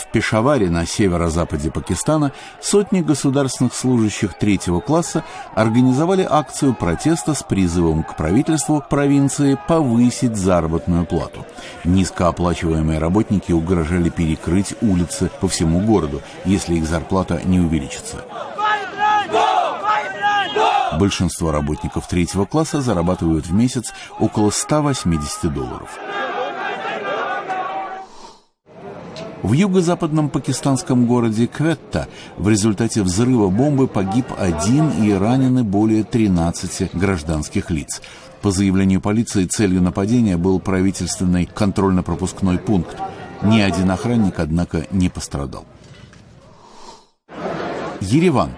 В Пешаваре на северо-западе Пакистана сотни государственных служащих третьего класса организовали акцию протеста с призывом к правительству провинции повысить заработную плату. Низкооплачиваемые работники угрожали перекрыть улицы по всему городу, если их зарплата не увеличится. Большинство работников третьего класса зарабатывают в месяц около $180. В юго-западном пакистанском городе Кветта в результате взрыва бомбы погиб 1 и ранены более 13 гражданских лиц. По заявлению полиции, целью нападения был правительственный контрольно-пропускной пункт. Ни один охранник, однако, не пострадал. Ереван.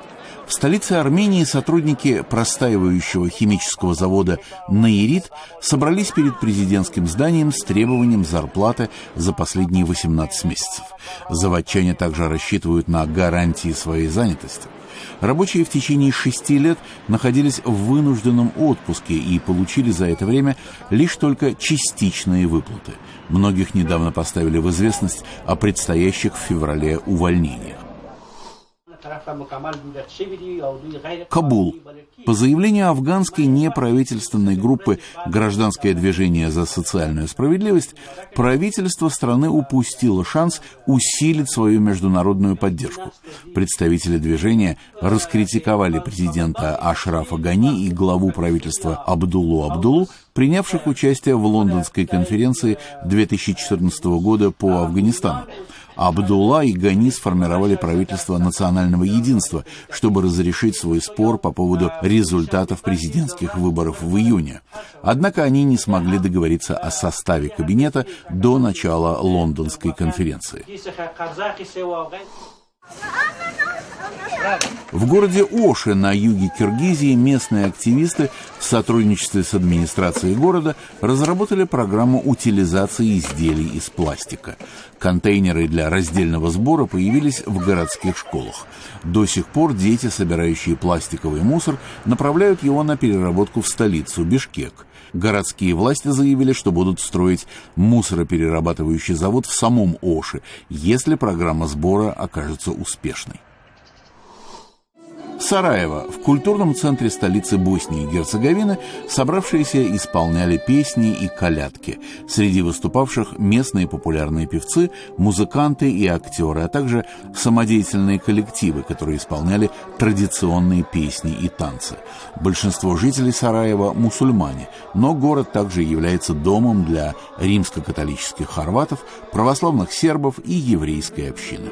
В столице Армении сотрудники простаивающего химического завода «Наирит» собрались перед президентским зданием с требованием зарплаты за последние 18 месяцев. Заводчане также рассчитывают на гарантии своей занятости. Рабочие в течение 6 лет находились в вынужденном отпуске и получили за это время лишь только частичные выплаты. Многих недавно поставили в известность о предстоящих в феврале увольнениях. Кабул. По заявлению афганской неправительственной группы «Гражданское движение за социальную справедливость», правительство страны упустило шанс усилить свою международную поддержку. Представители движения раскритиковали президента Ашрафа Гани и главу правительства Абдуллу, принявших участие в лондонской конференции 2014 года по Афганистану. Абдулла и Гани сформировали правительство национального единства, чтобы разрешить свой спор по поводу результатов президентских выборов в июне. Однако они не смогли договориться о составе кабинета до начала лондонской конференции. В городе Оши на юге Киргизии местные активисты в сотрудничестве с администрацией города разработали программу утилизации изделий из пластика. Контейнеры для раздельного сбора появились в городских школах. До сих пор дети, собирающие пластиковый мусор, направляют его на переработку в столицу Бишкек. Городские власти заявили, что будут строить мусороперерабатывающий завод в самом Оши, если программа сбора окажется успешной. Сараево. В культурном центре столицы Боснии и Герцеговины собравшиеся исполняли песни и колядки. Среди выступавших местные популярные певцы, музыканты и актеры, а также самодеятельные коллективы, которые исполняли традиционные песни и танцы. Большинство жителей Сараева – мусульмане, но город также является домом для римско-католических хорватов, православных сербов и еврейской общины.